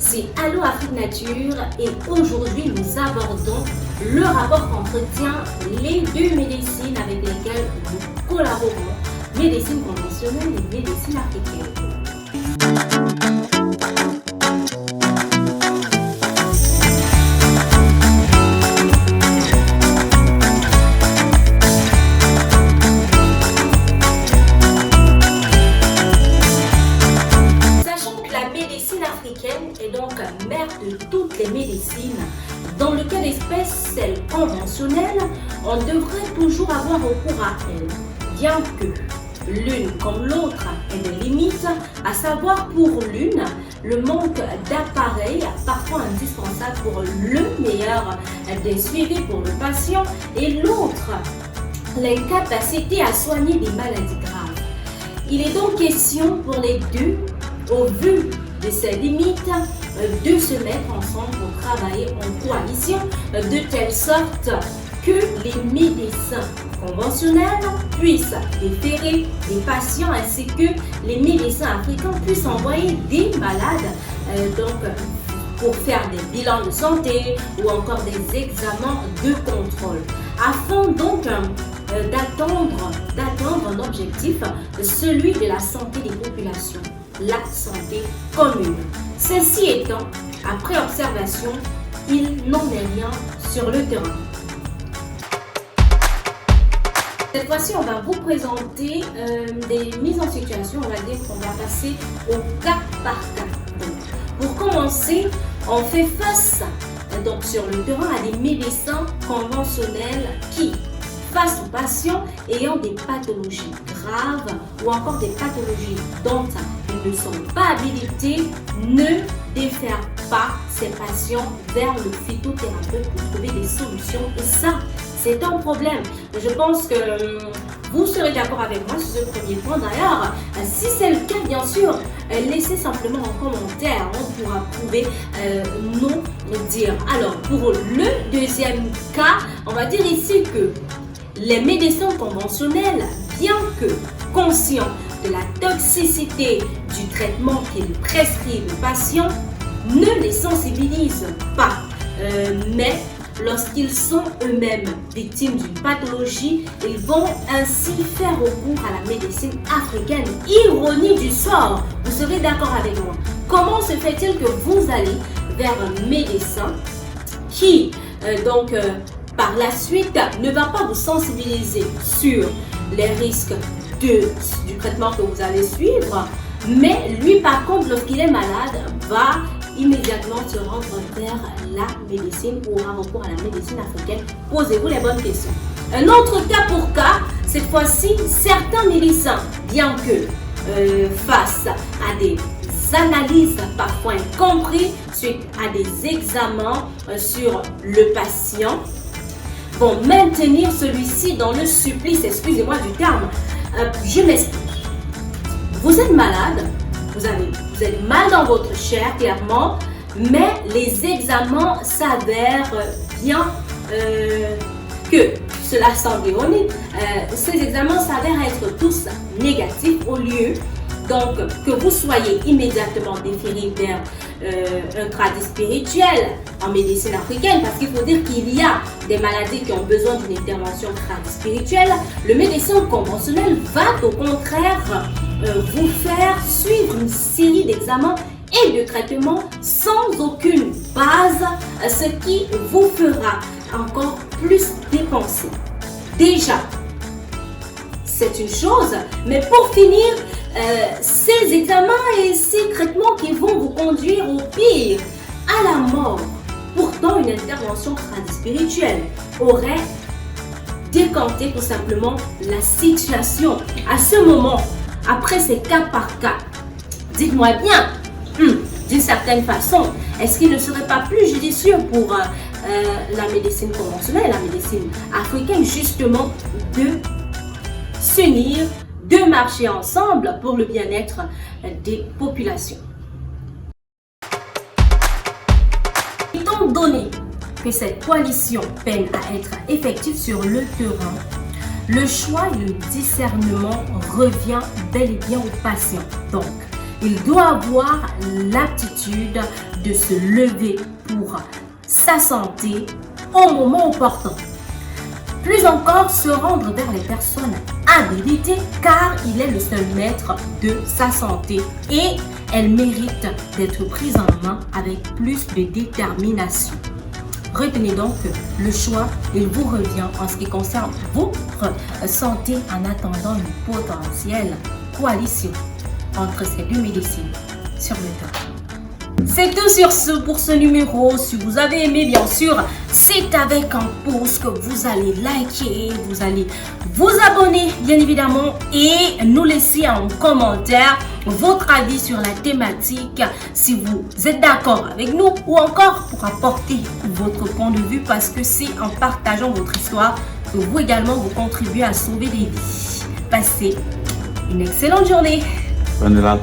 c'est Allo Afrique Nature et aujourd'hui nous abordons le rapport qu'entretient les deux médecines avec lesquelles nous collaborons, médecine conventionnelle et médecine africaine. Est donc mère de toutes les médecines. Dans le cas d'espèce, celle conventionnelle, on devrait toujours avoir recours à elle, bien que l'une comme l'autre ait des limites, à savoir pour l'une, le manque d'appareils parfois indispensable pour le meilleur des suivis pour le patient et l'autre, l'incapacité à soigner des maladies graves. Il est donc question pour les deux, au vu de ces limites, de se mettre ensemble pour travailler en coalition de telle sorte que les médecins conventionnels puissent déférer des patients ainsi que les médecins africains puissent envoyer des malades pour faire des bilans de santé ou encore des examens de contrôle afin donc d'atteindre un objectif, celui de la santé des populations, la santé commune. Ceci étant, après observation, il n'en est rien sur le terrain. Cette fois-ci, on va vous présenter des mises en situation, on va dire qu'on va passer au cas par cas. Donc, pour commencer, on fait face donc, sur le terrain à des médecins conventionnels qui, face aux patients ayant des pathologies graves ou encore des pathologies dont ils ne sont pas habilités, ne défèrent pas ces patients vers le phytothérapeute pour trouver des solutions. Et ça, c'est un problème. Je pense que vous serez d'accord avec moi sur ce premier point. D'ailleurs, si c'est le cas, bien sûr, laissez simplement en commentaire. On pourra prouver non dire. Alors, pour le deuxième cas, on va dire ici que les médecins conventionnels, bien que conscients de la toxicité du traitement qu'ils prescrivent aux patients, ne les sensibilisent pas. Mais lorsqu'ils sont eux-mêmes victimes d'une pathologie, ils vont ainsi faire recours à la médecine africaine. Ironie du sort, vous serez d'accord avec moi. Comment se fait-il que vous allez vers un médecin qui, par la suite, ne va pas vous sensibiliser sur les risques du traitement que vous allez suivre, mais lui, par contre, lorsqu'il est malade, va immédiatement se rendre vers la médecine ou aura recours à la médecine africaine. Posez-vous les bonnes questions. Un autre cas pour cas, cette fois-ci, certains médecins, bien que face à des analyses parfois incomprises suite à des examens sur le patient, vont maintenir celui-ci dans le supplice, excusez-moi du terme. Je m'explique. Vous êtes malade, vous êtes mal dans votre chair, clairement, mais les examens s'avèrent bien que, cela semble ironique, ces examens s'avèrent être tous négatifs au lieu donc que vous soyez immédiatement déféré vers un tradit spirituel en médecine africaine, parce qu'il faut dire qu'il y a des maladies qui ont besoin d'une intervention tradit spirituelle. Le médecin conventionnel va au contraire vous faire suivre une série d'examens et de traitements sans aucune base, ce qui vous fera encore plus dépenser. Déjà, c'est une chose, mais pour finir, ces examens et ces traitements qui vont vous conduire au pire, à la mort. Pourtant, une intervention tradit spirituelle aurait décanté tout simplement la situation. À ce moment, après ces cas par cas, dites-moi bien, d'une certaine façon, est-ce qu'il ne serait pas plus judicieux pour la médecine conventionnelle, la médecine africaine, justement, de s'unir, de marcher ensemble pour le bien-être des populations? Étant donné que cette coalition peine à être effective sur le terrain, le choix et le discernement revient bel et bien aux patients. Donc, il doit avoir l'aptitude de se lever pour sa santé au moment opportun. Plus encore, se rendre vers les personnes habilitées car il est le seul maître de sa santé et elle mérite d'être prise en main avec plus de détermination. Retenez donc que le choix, il vous revient en ce qui concerne votre santé en attendant une potentielle coalition entre ces deux médecines sur le terrain. C'est tout sur ce pour ce numéro. Si vous avez aimé, bien sûr, c'est avec un pouce que vous allez liker, vous allez vous abonner, bien évidemment, et nous laisser en commentaire votre avis sur la thématique, si vous êtes d'accord avec nous ou encore pour apporter votre point de vue, parce que c'est en partageant votre histoire que vous également vous contribuez à sauver des vies. Passez une excellente journée. Prenez la